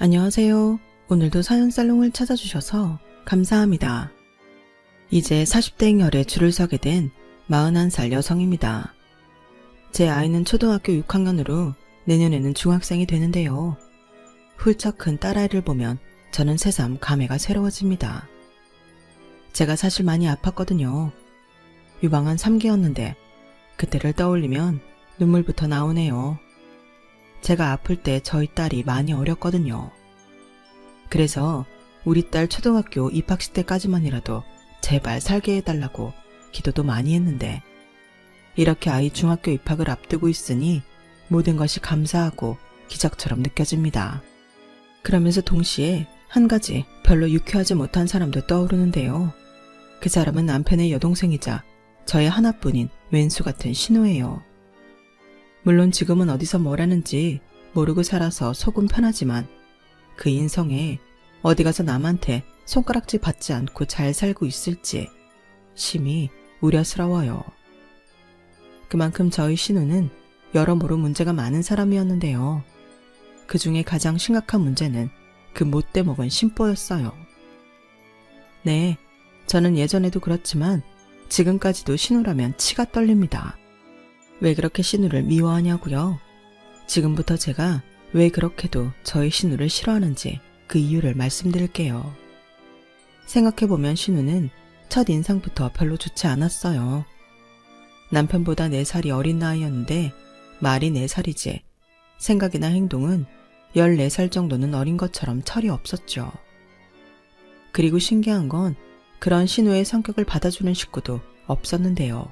안녕하세요. 오늘도 사연살롱을 찾아주셔서 감사합니다. 이제 40대인 열에 줄을 서게 된 41살 여성입니다. 제 아이는 초등학교 6학년으로 내년에는 중학생이 되는데요. 훌쩍 큰 딸아이를 보면 저는 새삼 감회가 새로워집니다. 제가 사실 많이 아팠거든요. 유방한 3기였는데 그때를 떠올리면 눈물부터 나오네요. 제가 아플 때 저희 딸이 많이 어렸거든요. 그래서 우리 딸 초등학교 입학식 때까지만이라도 제발 살게 해달라고 기도도 많이 했는데 이렇게 아이 중학교 입학을 앞두고 있으니 모든 것이 감사하고 기적처럼 느껴집니다. 그러면서 동시에 한 가지 별로 유쾌하지 못한 사람도 떠오르는데요. 그 사람은 남편의 여동생이자 저의 하나뿐인 왼수 같은 신우예요. 물론 지금은 어디서 뭘 하는지 모르고 살아서 속은 편하지만 그 인성에 어디 가서 남한테 손가락질 받지 않고 잘 살고 있을지 심히 우려스러워요. 그만큼 저희 신우는 여러모로 문제가 많은 사람이었는데요. 그 중에 가장 심각한 문제는 그 못돼 먹은 심보였어요. 네, 저는 예전에도 그렇지만 지금까지도 신우라면 치가 떨립니다. 왜 그렇게 신우를 미워하냐고요? 지금부터 제가 왜 그렇게도 저희 신우를 싫어하는지 그 이유를 말씀드릴게요. 생각해보면 신우는 첫 인상부터 별로 좋지 않았어요. 남편보다 4살이 어린 나이였는데 말이 4살이지 생각이나 행동은 14살 정도는 어린 것처럼 철이 없었죠. 그리고 신기한 건 그런 신우의 성격을 받아주는 식구도 없었는데요.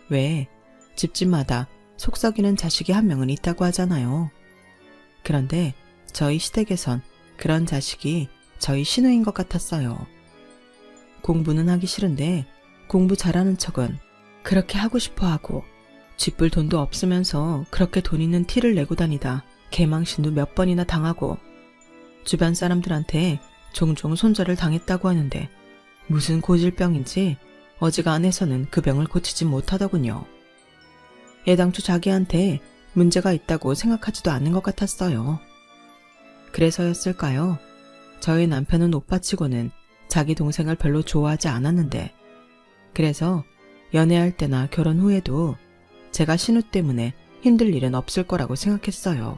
왜? 집집마다 속썩이는 자식이 한 명은 있다고 하잖아요. 그런데 저희 시댁에선 그런 자식이 저희 신우인 것 같았어요. 공부는 하기 싫은데 공부 잘하는 척은 그렇게 하고 싶어 하고 쥐뿔 돈도 없으면서 그렇게 돈 있는 티를 내고 다니다 개망신도 몇 번이나 당하고 주변 사람들한테 종종 손절을 당했다고 하는데 무슨 고질병인지 어지간해서는 그 병을 고치지 못하더군요. 애당초 자기한테 문제가 있다고 생각하지도 않는 것 같았어요. 그래서였을까요? 저희 남편은 오빠치고는 자기 동생을 별로 좋아하지 않았는데 그래서 연애할 때나 결혼 후에도 제가 신우 때문에 힘들 일은 없을 거라고 생각했어요.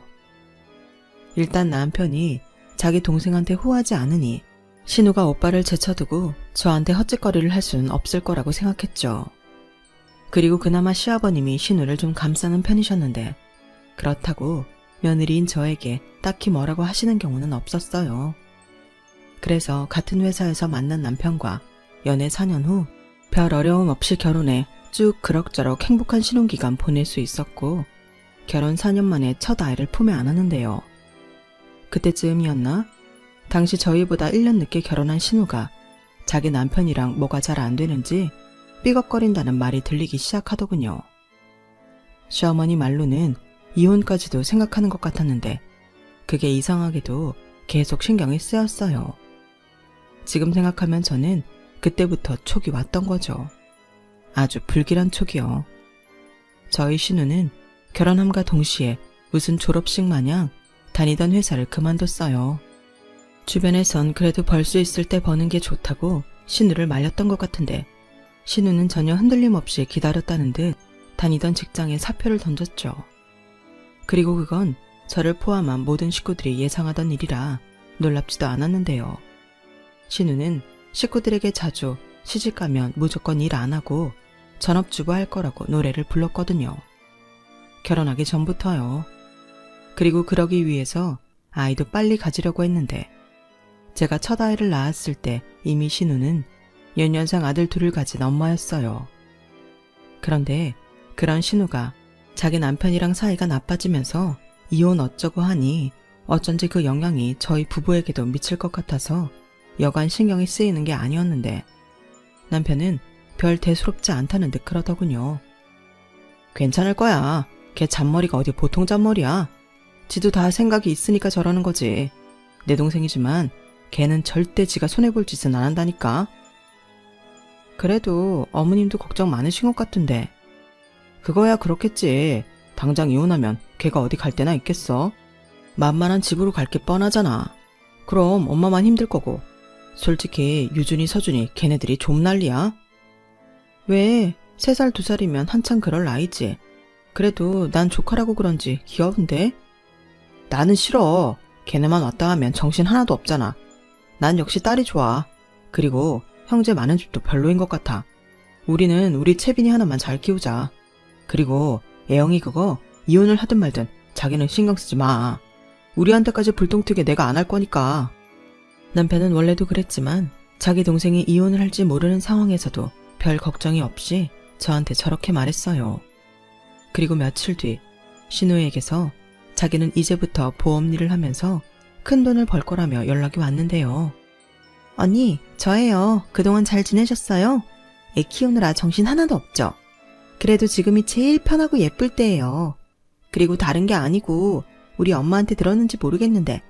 일단 남편이 자기 동생한테 호하지 않으니 신우가 오빠를 제쳐두고 저한테 헛짓거리를 할 수는 없을 거라고 생각했죠. 그리고 그나마 시아버님이 신우를 좀 감싸는 편이셨는데 그렇다고 며느리인 저에게 딱히 뭐라고 하시는 경우는 없었어요. 그래서 같은 회사에서 만난 남편과 연애 4년 후 별 어려움 없이 결혼해 쭉 그럭저럭 행복한 신혼기간 보낼 수 있었고 결혼 4년 만에 첫 아이를 품에 안았는데요. 그때쯤이었나? 당시 저희보다 1년 늦게 결혼한 신우가 자기 남편이랑 뭐가 잘 안 되는지 삐걱거린다는 말이 들리기 시작하더군요. 시어머니 말로는 이혼까지도 생각하는 것 같았는데 그게 이상하게도 계속 신경이 쓰였어요. 지금 생각하면 저는 그때부터 촉이 왔던 거죠. 아주 불길한 촉이요. 저희 신우는 결혼함과 동시에 무슨 졸업식 마냥 다니던 회사를 그만뒀어요. 주변에선 그래도 벌 수 있을 때 버는 게 좋다고 신우를 말렸던 것 같은데 신우는 전혀 흔들림 없이 기다렸다는 듯 다니던 직장에 사표를 던졌죠. 그리고 그건 저를 포함한 모든 식구들이 예상하던 일이라 놀랍지도 않았는데요. 신우는 식구들에게 자주 시집가면 무조건 일 안 하고 전업주부 할 거라고 노래를 불렀거든요. 결혼하기 전부터요. 그리고 그러기 위해서 아이도 빨리 가지려고 했는데 제가 첫 아이를 낳았을 때 이미 신우는 연년생 아들 둘을 가진 엄마였어요. 그런데 그런 신우가 자기 남편이랑 사이가 나빠지면서 이혼 어쩌고 하니 어쩐지 그 영향이 저희 부부에게도 미칠 것 같아서 여간 신경이 쓰이는 게 아니었는데 남편은 별 대수롭지 않다는 듯 그러더군요. 괜찮을 거야. 걔 잔머리가 어디 보통 잔머리야. 지도 다 생각이 있으니까 저러는 거지. 내 동생이지만 걔는 절대 지가 손해볼 짓은 안 한다니까. 그래도 어머님도 걱정 많으신 것 같은데. 그거야 그렇겠지. 당장 이혼하면 걔가 어디 갈 데나 있겠어. 만만한 집으로 갈 게 뻔하잖아. 그럼 엄마만 힘들 거고. 솔직히 유준이, 서준이 걔네들이 좀 난리야. 왜? 3살, 2살이면 한참 그럴 나이지. 그래도 난 조카라고 그런지 귀여운데? 나는 싫어. 걔네만 왔다 하면 정신 하나도 없잖아. 난 역시 딸이 좋아. 그리고 형제 많은 집도 별로인 것 같아. 우리는 우리 채빈이 하나만 잘 키우자. 그리고 애영이 그거 이혼을 하든 말든 자기는 신경 쓰지 마. 우리한테까지 불똥 튀게 내가 안 할 거니까. 남편은 원래도 그랬지만 자기 동생이 이혼을 할지 모르는 상황에서도 별 걱정이 없이 저한테 저렇게 말했어요. 그리고 며칠 뒤 신우에게서 자기는 이제부터 보험 일을 하면서 큰 돈을 벌 거라며 연락이 왔는데요. 언니, 저예요. 그동안 잘 지내셨어요? 애 키우느라 정신 하나도 없죠? 그래도 지금이 제일 편하고 예쁠 때예요. 그리고 다른 게 아니고 우리 엄마한테 들었는지 모르겠는데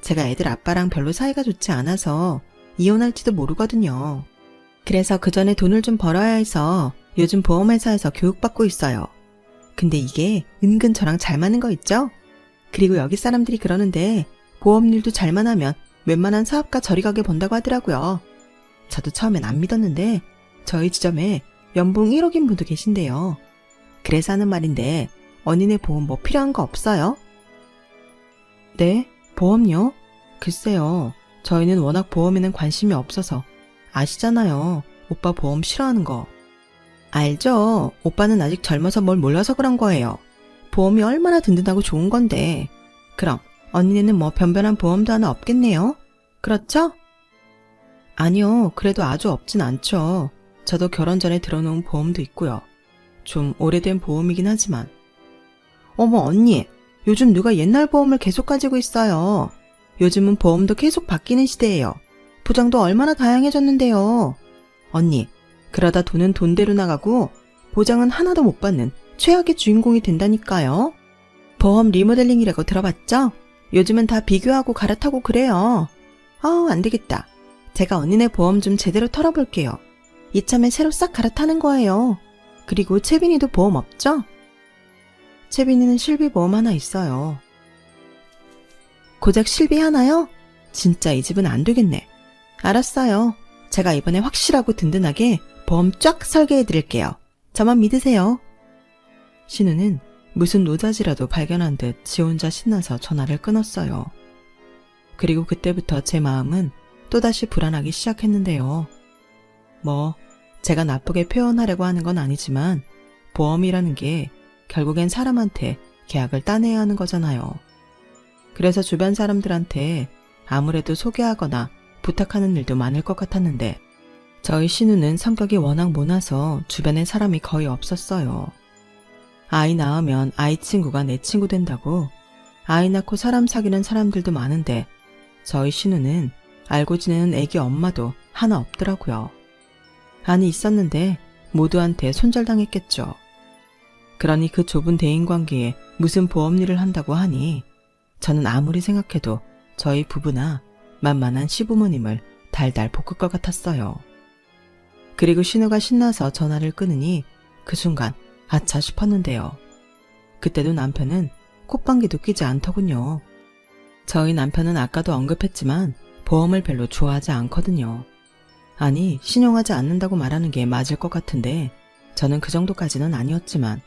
제가 애들 아빠랑 별로 사이가 좋지 않아서 이혼할지도 모르거든요. 그래서 그 전에 돈을 좀 벌어야 해서 요즘 보험회사에서 교육받고 있어요. 근데 이게 은근 저랑 잘 맞는 거 있죠? 그리고 여기 사람들이 그러는데 보험일도 잘만 하면 웬만한 사업가 저리 가게 번다고 하더라고요. 저도 처음엔 안 믿었는데 저희 지점에 연봉 1억인 분도 계신데요. 그래서 하는 말인데 언니네 보험 뭐 필요한 거 없어요? 네? 보험요? 글쎄요. 저희는 워낙 보험에는 관심이 없어서 아시잖아요. 오빠 보험 싫어하는 거. 알죠. 오빠는 아직 젊어서 뭘 몰라서 그런 거예요. 보험이 얼마나 든든하고 좋은 건데. 그럼 언니네는 뭐 변변한 보험도 하나 없겠네요? 그렇죠? 아니요. 그래도 아주 없진 않죠. 저도 결혼 전에 들어놓은 보험도 있고요. 좀 오래된 보험이긴 하지만. 어머 언니, 요즘 누가 옛날 보험을 계속 가지고 있어요. 요즘은 보험도 계속 바뀌는 시대예요. 보장도 얼마나 다양해졌는데요. 언니, 그러다 돈은 돈대로 나가고 보장은 하나도 못 받는 최악의 주인공이 된다니까요. 보험 리모델링이라고 들어봤죠? 요즘은 다 비교하고 갈아타고 그래요. 안 되겠다. 제가 언니네 보험 좀 제대로 털어볼게요. 이참에 새로 싹 갈아타는 거예요. 그리고 채빈이도 보험 없죠? 채빈이는 실비 보험 하나 있어요. 고작 실비 하나요? 진짜 이 집은 안 되겠네. 알았어요. 제가 이번에 확실하고 든든하게 보험 쫙 설계해드릴게요. 저만 믿으세요. 신우는 무슨 노자지라도 발견한 듯 지 혼자 신나서 전화를 끊었어요. 그리고 그때부터 제 마음은 또다시 불안하기 시작했는데요. 제가 나쁘게 표현하려고 하는 건 아니지만 보험이라는 게 결국엔 사람한테 계약을 따내야 하는 거잖아요. 그래서 주변 사람들한테 아무래도 소개하거나 부탁하는 일도 많을 것 같았는데 저희 신우는 성격이 워낙 모나서 주변에 사람이 거의 없었어요. 아이 낳으면 아이 친구가 내 친구 된다고 아이 낳고 사람 사귀는 사람들도 많은데 저희 신우는 알고 지내는 애기 엄마도 하나 없더라고요. 아니 있었는데 모두한테 손절당했겠죠. 그러니 그 좁은 대인관계에 무슨 보험 일을 한다고 하니 저는 아무리 생각해도 저희 부부나 만만한 시부모님을 달달 볶을 것 같았어요. 그리고 신우가 신나서 전화를 끊으니 그 순간 아차 싶었는데요. 그때도 남편은 콧방귀도 끼지 않더군요. 저희 남편은 아까도 언급했지만 보험을 별로 좋아하지 않거든요. 아니 신용하지 않는다고 말하는 게 맞을 것 같은데 저는 그 정도까지는 아니었지만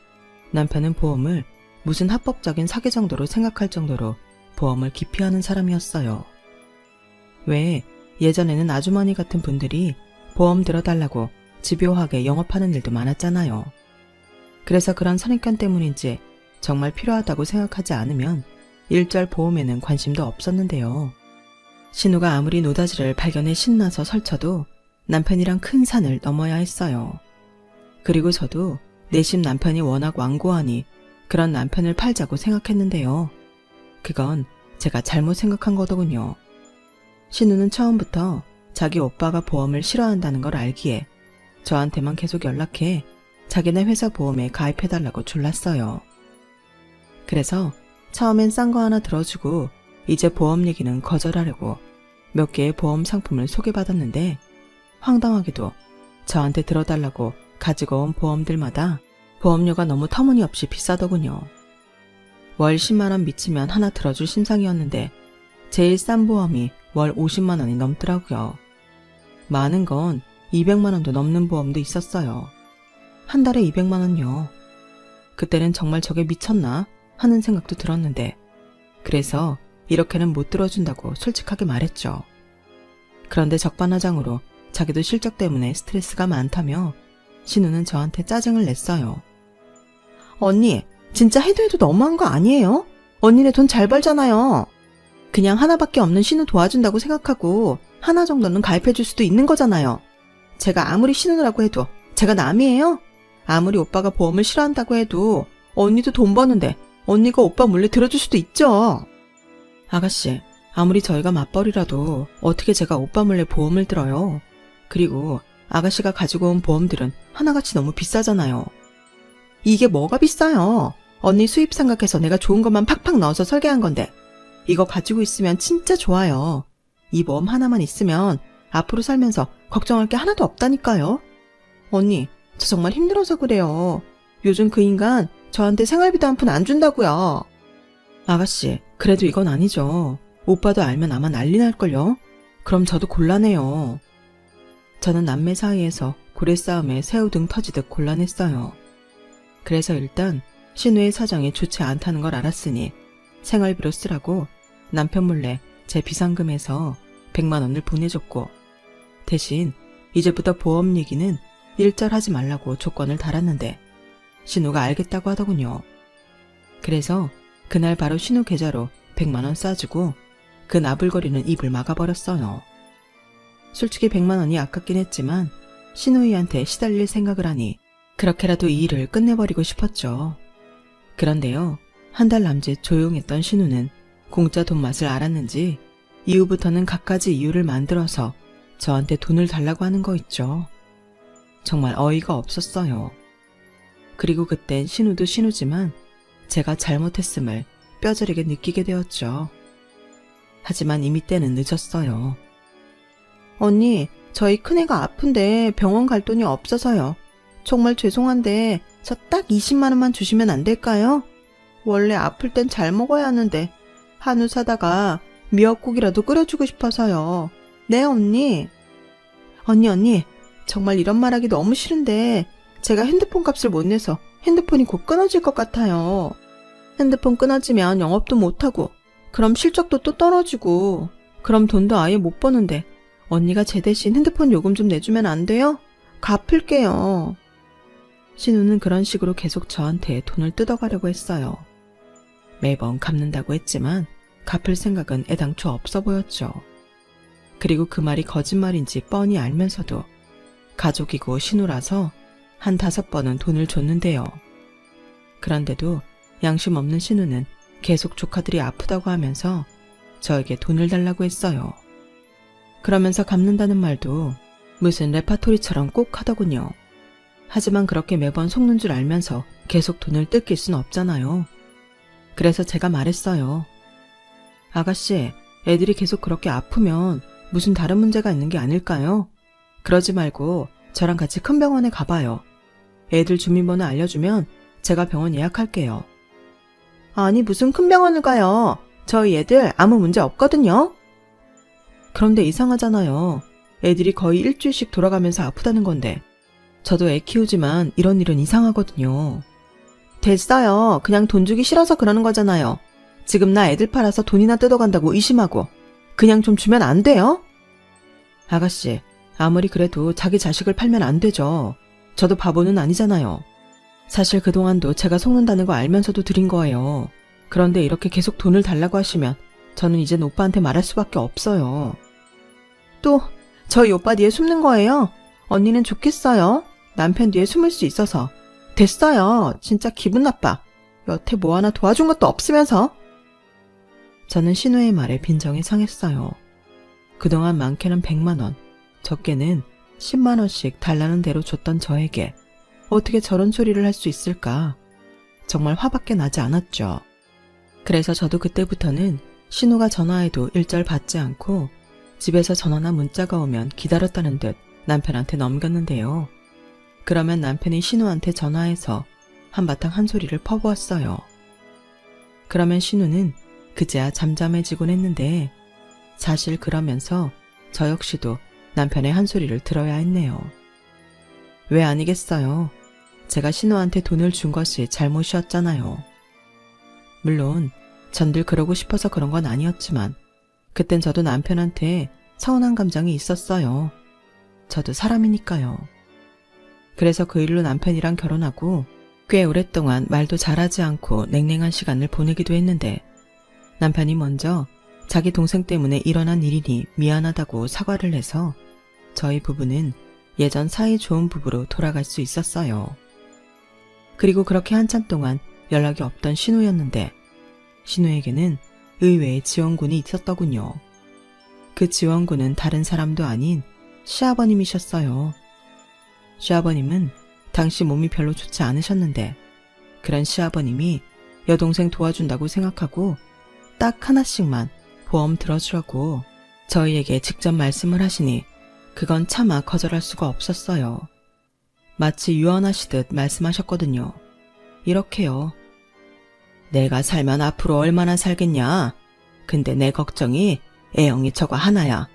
남편은 보험을 무슨 합법적인 사기 정도로 생각할 정도로 보험을 기피하는 사람이었어요. 왜 예전에는 아주머니 같은 분들이 보험 들어달라고 집요하게 영업하는 일도 많았잖아요. 그래서 그런 선입견 때문인지 정말 필요하다고 생각하지 않으면 일절 보험에는 관심도 없었는데요. 신우가 아무리 노다지를 발견해 신나서 설쳐도 남편이랑 큰 산을 넘어야 했어요. 그리고 저도 내심 남편이 워낙 완고하니 그런 남편을 팔자고 생각했는데요. 그건 제가 잘못 생각한 거더군요. 신우는 처음부터 자기 오빠가 보험을 싫어한다는 걸 알기에 저한테만 계속 연락해 자기네 회사 보험에 가입해달라고 졸랐어요. 그래서 처음엔 싼 거 하나 들어주고 이제 보험 얘기는 거절하려고 몇 개의 보험 상품을 소개받았는데 황당하게도 저한테 들어달라고 가지고 온 보험들마다 보험료가 너무 터무니없이 비싸더군요. 월 10만원 미치면 하나 들어줄 심상이었는데 제일 싼 보험이 월 50만원이 넘더라고요. 많은 건 200만원도 넘는 보험도 있었어요. 한 달에 200만원요. 그때는 정말 저게 미쳤나 하는 생각도 들었는데 그래서 이렇게는 못 들어준다고 솔직하게 말했죠. 그런데 적반하장으로 자기도 실적 때문에 스트레스가 많다며 신우는 저한테 짜증을 냈어요. 언니, 진짜 해도 너무한 거 아니에요? 언니네 돈 잘 벌잖아요. 그냥 하나밖에 없는 신우 도와준다고 생각하고 하나 정도는 가입해줄 수도 있는 거잖아요. 제가 아무리 신우라고 해도 제가 남이에요? 아무리 오빠가 보험을 싫어한다고 해도 언니도 돈 버는데 언니가 오빠 몰래 들어줄 수도 있죠. 아가씨, 아무리 저희가 맞벌이라도 어떻게 제가 오빠 몰래 보험을 들어요. 그리고 아가씨가 가지고 온 보험들은 하나같이 너무 비싸잖아요. 이게 뭐가 비싸요? 언니 수입 생각해서 내가 좋은 것만 팍팍 넣어서 설계한 건데 이거 가지고 있으면 진짜 좋아요. 이 보험 하나만 있으면 앞으로 살면서 걱정할 게 하나도 없다니까요. 언니, 저 정말 힘들어서 그래요. 요즘 그 인간 저한테 생활비도 한 푼 안 준다고요. 아가씨, 그래도 이건 아니죠. 오빠도 알면 아마 난리 날걸요. 그럼 저도 곤란해요. 저는 남매 사이에서 고래 싸움에 새우등 터지듯 곤란했어요. 그래서 일단 신우의 사정이 좋지 않다는 걸 알았으니 생활비로 쓰라고 남편 몰래 제 비상금에서 100만 원을 보내줬고 대신 이제부터 보험 얘기는 일절하지 말라고 조건을 달았는데 신우가 알겠다고 하더군요. 그래서 그날 바로 신우 계좌로 100만 원 쏴주고 그 나불거리는 입을 막아버렸어요. 솔직히 100만 원이 아깝긴 했지만 신우이한테 시달릴 생각을 하니 그렇게라도 이 일을 끝내버리고 싶었죠. 그런데요, 한 달 남짓 조용했던 신우는 공짜 돈 맛을 알았는지 이후부터는 갖가지 이유를 만들어서 저한테 돈을 달라고 하는 거 있죠. 정말 어이가 없었어요. 그리고 그땐 신우도 신우지만 제가 잘못했음을 뼈저리게 느끼게 되었죠. 하지만 이미 때는 늦었어요. 언니, 저희 큰애가 아픈데 병원 갈 돈이 없어서요. 정말 죄송한데 저 딱 20만 원만 주시면 안 될까요? 원래 아플 땐 잘 먹어야 하는데 한우 사다가 미역국이라도 끓여주고 싶어서요. 네, 언니. 언니, 정말 이런 말하기 너무 싫은데 제가 핸드폰 값을 못 내서 핸드폰이 곧 끊어질 것 같아요. 핸드폰 끊어지면 영업도 못하고 그럼 실적도 또 떨어지고 그럼 돈도 아예 못 버는데 언니가 제 대신 핸드폰 요금 좀 내주면 안 돼요? 갚을게요. 신우는 그런 식으로 계속 저한테 돈을 뜯어가려고 했어요. 매번 갚는다고 했지만 갚을 생각은 애당초 없어 보였죠. 그리고 그 말이 거짓말인지 뻔히 알면서도 가족이고 신우라서 한 5번은 돈을 줬는데요. 그런데도 양심 없는 신우는 계속 조카들이 아프다고 하면서 저에게 돈을 달라고 했어요. 그러면서 갚는다는 말도 무슨 레파토리처럼 꼭 하더군요. 하지만 그렇게 매번 속는 줄 알면서 계속 돈을 뜯길 순 없잖아요. 그래서 제가 말했어요. 아가씨, 애들이 계속 그렇게 아프면 무슨 다른 문제가 있는 게 아닐까요? 그러지 말고 저랑 같이 큰 병원에 가봐요. 애들 주민번호 알려주면 제가 병원 예약할게요. 아니, 무슨 큰 병원을 가요. 저희 애들 아무 문제 없거든요. 그런데 이상하잖아요. 애들이 거의 일주일씩 돌아가면서 아프다는 건데 저도 애 키우지만 이런 일은 이상하거든요. 됐어요. 그냥 돈 주기 싫어서 그러는 거잖아요. 지금 나 애들 팔아서 돈이나 뜯어간다고 의심하고 그냥 좀 주면 안 돼요? 아가씨, 아무리 그래도 자기 자식을 팔면 안 되죠. 저도 바보는 아니잖아요. 사실 그동안도 제가 속는다는 거 알면서도 드린 거예요. 그런데 이렇게 계속 돈을 달라고 하시면 저는 이젠 오빠한테 말할 수밖에 없어요. 또 저희 오빠 뒤에 숨는 거예요? 언니는 좋겠어요. 남편 뒤에 숨을 수 있어서. 됐어요. 진짜 기분 나빠. 여태 뭐 하나 도와준 것도 없으면서. 저는 신우의 말에 빈정이 상했어요. 그동안 많게는 100만 원, 적게는 10만 원씩 달라는 대로 줬던 저에게 어떻게 저런 소리를 할 수 있을까? 정말 화밖에 나지 않았죠. 그래서 저도 그때부터는 신우가 전화해도 일절 받지 않고 집에서 전화나 문자가 오면 기다렸다는 듯 남편한테 넘겼는데요. 그러면 남편이 신우한테 전화해서 한바탕 한 소리를 퍼부었어요. 그러면 신우는 그제야 잠잠해지곤 했는데 사실 그러면서 저 역시도 남편의 한 소리를 들어야 했네요. 왜 아니겠어요. 제가 신우한테 돈을 준 것이 잘못이었잖아요. 물론 전 늘 그러고 싶어서 그런 건 아니었지만 그땐 저도 남편한테 서운한 감정이 있었어요. 저도 사람이니까요. 그래서 그 일로 남편이랑 결혼하고 꽤 오랫동안 말도 잘하지 않고 냉랭한 시간을 보내기도 했는데 남편이 먼저 자기 동생 때문에 일어난 일이니 미안하다고 사과를 해서 저희 부부는 예전 사이 좋은 부부로 돌아갈 수 있었어요. 그리고 그렇게 한참 동안 연락이 없던 신우였는데 신우에게는 의외의 지원군이 있었더군요. 그 지원군은 다른 사람도 아닌 시아버님이셨어요. 시아버님은 당시 몸이 별로 좋지 않으셨는데 그런 시아버님이 여동생 도와준다고 생각하고 딱 하나씩만 보험 들어주라고 저희에게 직접 말씀을 하시니 그건 차마 거절할 수가 없었어요. 마치 유언하시듯 말씀하셨거든요. 이렇게요. 내가 살면 앞으로 얼마나 살겠냐. 근데 내 걱정이 애영이 저거 하나야.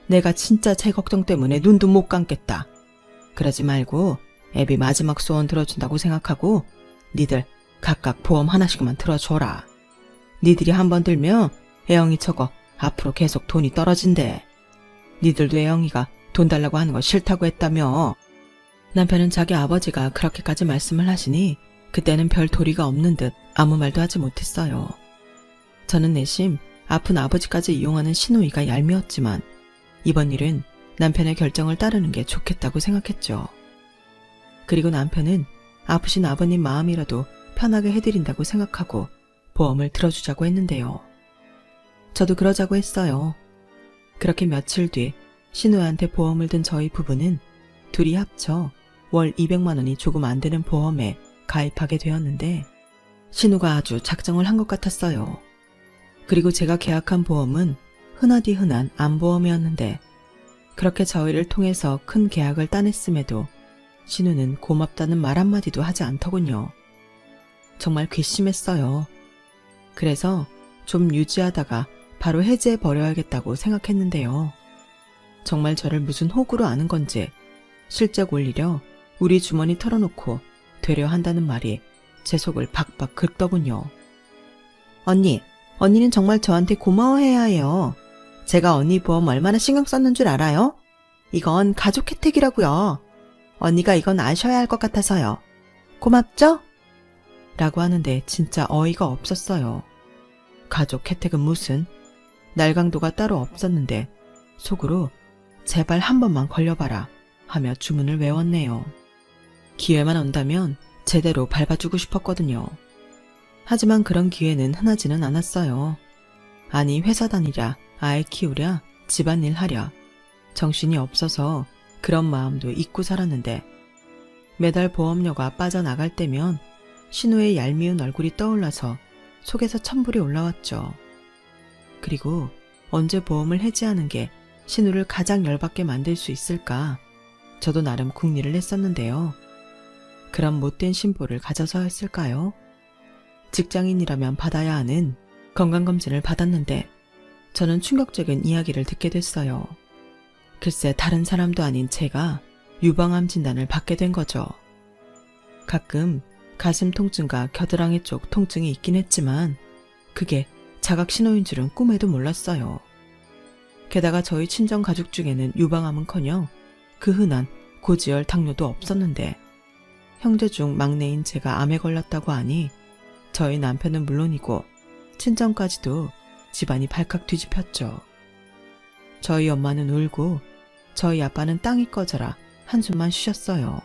내가 진짜 제 걱정 때문에 눈도 못 감겠다. 그러지 말고 애비 마지막 소원 들어준다고 생각하고 니들 각각 보험 하나씩만 들어줘라. 니들이 한번 들면 애영이 저거 앞으로 계속 돈이 떨어진대. 니들도 애영이가 돈 달라고 하는 거 싫다고 했다며. 남편은 자기 아버지가 그렇게까지 말씀을 하시니 그때는 별 도리가 없는 듯 아무 말도 하지 못했어요. 저는 내심 아픈 아버지까지 이용하는 신우이가 얄미웠지만 이번 일은 남편의 결정을 따르는 게 좋겠다고 생각했죠. 그리고 남편은 아프신 아버님 마음이라도 편하게 해드린다고 생각하고 보험을 들어주자고 했는데요. 저도 그러자고 했어요. 그렇게 며칠 뒤 신우한테 보험을 든 저희 부부는 둘이 합쳐 월 200만 원이 조금 안 되는 보험에 가입하게 되었는데 신우가 아주 작정을 한 것 같았어요. 그리고 제가 계약한 보험은 흔하디 흔한 암보험이었는데 그렇게 저희를 통해서 큰 계약을 따냈음에도 신우는 고맙다는 말 한마디도 하지 않더군요. 정말 괘씸했어요. 그래서 좀 유지하다가 바로 해지해버려야겠다고 생각했는데요. 정말 저를 무슨 호구로 아는 건지 실적 올리려 우리 주머니 털어놓고 되려 한다는 말이 제 속을 박박 긁더군요. 언니는 정말 저한테 고마워해야 해요. 제가 언니 보험 얼마나 신경 썼는 줄 알아요? 이건 가족 혜택이라고요. 언니가 이건 아셔야 할 것 같아서요. 고맙죠? 라고 하는데 진짜 어이가 없었어요. 가족 혜택은 무슨? 날강도가 따로 없었는데 속으로 제발 한 번만 걸려봐라 하며 주문을 외웠네요. 기회만 온다면 제대로 밟아주고 싶었거든요. 하지만 그런 기회는 흔하지는 않았어요. 아니 회사 다니랴, 아이 키우랴, 집안일 하랴 정신이 없어서 그런 마음도 잊고 살았는데 매달 보험료가 빠져나갈 때면 신우의 얄미운 얼굴이 떠올라서 속에서 천불이 올라왔죠. 그리고 언제 보험을 해지하는 게 신우를 가장 열받게 만들 수 있을까 저도 나름 궁리를 했었는데요. 그런 못된 심보를 가져서였을까요? 직장인이라면 받아야 하는 건강검진을 받았는데 저는 충격적인 이야기를 듣게 됐어요. 글쎄 다른 사람도 아닌 제가 유방암 진단을 받게 된 거죠. 가끔 가슴 통증과 겨드랑이 쪽 통증이 있긴 했지만 그게 자각신호인 줄은 꿈에도 몰랐어요. 게다가 저희 친정 가족 중에는 유방암은커녕 그 흔한 고지혈 당뇨도 없었는데 형제 중 막내인 제가 암에 걸렸다고 하니 저희 남편은 물론이고 친정까지도 집안이 발칵 뒤집혔죠. 저희 엄마는 울고 저희 아빠는 땅이 꺼져라 한숨만 쉬셨어요.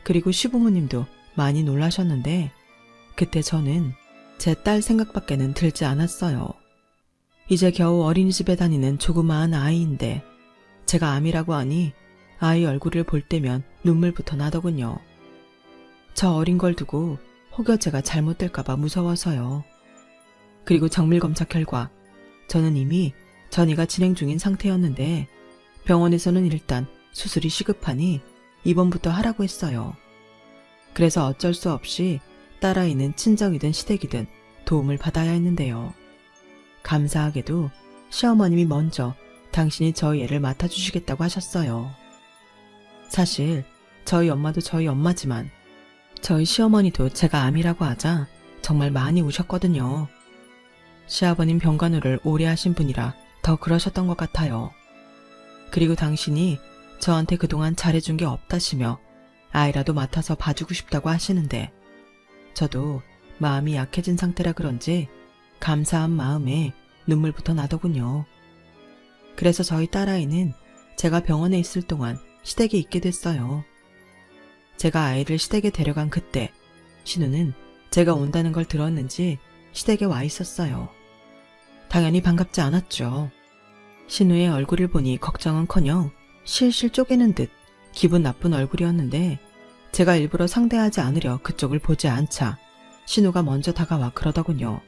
그리고 시부모님도 많이 놀라셨는데 그때 저는 제 딸 생각밖에는 들지 않았어요. 이제 겨우 어린이집에 다니는 조그마한 아이인데 제가 암이라고 하니 아이 얼굴을 볼 때면 눈물부터 나더군요. 저 어린 걸 두고 혹여 제가 잘못될까봐 무서워서요. 그리고 정밀검사 결과 저는 이미 전이가 진행 중인 상태였는데 병원에서는 일단 수술이 시급하니 입원부터 하라고 했어요. 그래서 어쩔 수 없이 딸아이는 친정이든 시댁이든 도움을 받아야 했는데요. 감사하게도 시어머님이 먼저 당신이 저희 애를 맡아주시겠다고 하셨어요. 사실 저희 엄마도 저희 엄마지만 저희 시어머니도 제가 암이라고 하자 정말 많이 우셨거든요. 시아버님 병간호를 오래 하신 분이라 더 그러셨던 것 같아요. 그리고 당신이 저한테 그동안 잘해준 게 없다시며 아이라도 맡아서 봐주고 싶다고 하시는데 저도 마음이 약해진 상태라 그런지 감사한 마음에 눈물부터 나더군요. 그래서 저희 딸아이는 제가 병원에 있을 동안 시댁에 있게 됐어요. 제가 아이를 시댁에 데려간 그때 신우는 제가 온다는 걸 들었는지 시댁에 와 있었어요. 당연히 반갑지 않았죠. 신우의 얼굴을 보니 걱정은커녕 실실 쪼개는 듯 기분 나쁜 얼굴이었는데 제가 일부러 상대하지 않으려 그쪽을 보지 않자 신우가 먼저 다가와 그러더군요.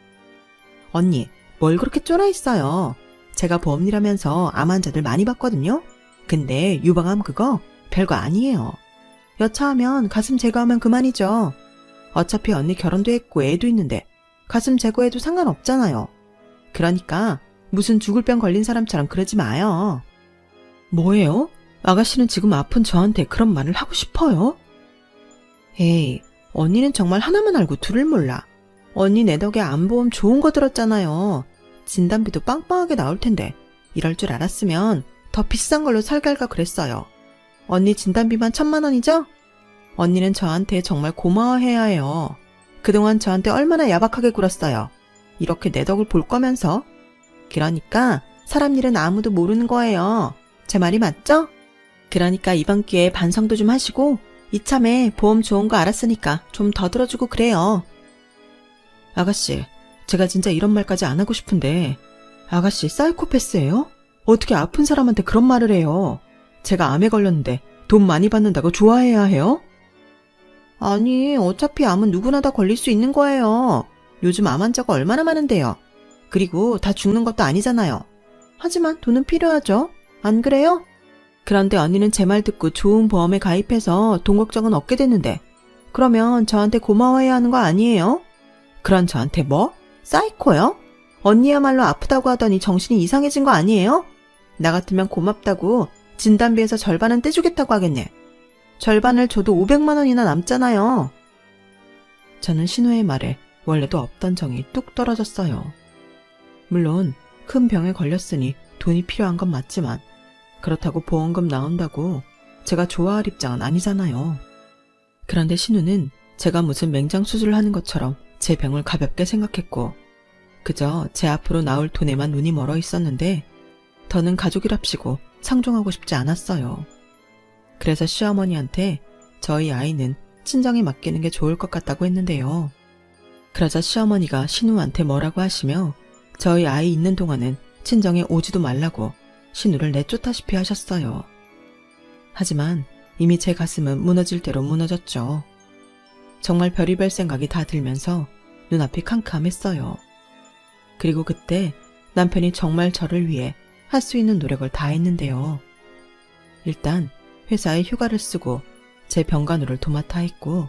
언니, 뭘 그렇게 쫄아 있어요? 제가 보험이라면서 암 환자들 많이 봤거든요? 근데 유방암 그거 별거 아니에요. 여차하면 가슴 제거하면 그만이죠. 어차피 언니 결혼도 했고 애도 있는데 가슴 제거해도 상관없잖아요. 그러니까 무슨 죽을 병 걸린 사람처럼 그러지 마요. 뭐예요? 아가씨는 지금 아픈 저한테 그런 말을 하고 싶어요? 에이, 언니는 정말 하나만 알고 둘을 몰라. 언니 내 덕에 암보험 좋은 거 들었잖아요. 진단비도 빵빵하게 나올 텐데 이럴 줄 알았으면 더 비싼 걸로 살갈까 그랬어요. 언니 진단비만 1,000만 원이죠? 언니는 저한테 정말 고마워해야 해요. 그동안 저한테 얼마나 야박하게 굴었어요. 이렇게 내 덕을 볼 거면서. 그러니까 사람 일은 아무도 모르는 거예요. 제 말이 맞죠? 그러니까 이번 기회에 반성도 좀 하시고 이참에 보험 좋은 거 알았으니까 좀 더 들어주고 그래요. 아가씨, 제가 진짜 이런 말까지 안 하고 싶은데 아가씨 사이코패스예요? 어떻게 아픈 사람한테 그런 말을 해요? 제가 암에 걸렸는데 돈 많이 받는다고 좋아해야 해요? 아니, 어차피 암은 누구나 다 걸릴 수 있는 거예요. 요즘 암 환자가 얼마나 많은데요. 그리고 다 죽는 것도 아니잖아요. 하지만 돈은 필요하죠. 안 그래요? 그런데 언니는 제 말 듣고 좋은 보험에 가입해서 돈 걱정은 없게 됐는데 그러면 저한테 고마워해야 하는 거 아니에요? 그런 저한테 뭐? 사이코요? 언니야말로 아프다고 하더니 정신이 이상해진 거 아니에요? 나 같으면 고맙다고 진단비에서 절반은 떼주겠다고 하겠네. 절반을 줘도 500만 원이나 남잖아요. 저는 신우의 말에 원래도 없던 정이 뚝 떨어졌어요. 물론 큰 병에 걸렸으니 돈이 필요한 건 맞지만 그렇다고 보험금 나온다고 제가 좋아할 입장은 아니잖아요. 그런데 신우는 제가 무슨 맹장 수술을 하는 것처럼 제 병을 가볍게 생각했고 그저 제 앞으로 나올 돈에만 눈이 멀어 있었는데 더는 가족이랍시고 상종하고 싶지 않았어요. 그래서 시어머니한테 저희 아이는 친정에 맡기는 게 좋을 것 같다고 했는데요. 그러자 시어머니가 신우한테 뭐라고 하시며 저희 아이 있는 동안은 친정에 오지도 말라고 신우를 내쫓다시피 하셨어요. 하지만 이미 제 가슴은 무너질 대로 무너졌죠. 정말 별의별 생각이 다 들면서 눈앞이 캄캄했어요. 그리고 그때 남편이 정말 저를 위해 할 수 있는 노력을 다 했는데요. 일단 회사에 휴가를 쓰고 제 병간호를 도맡아 했고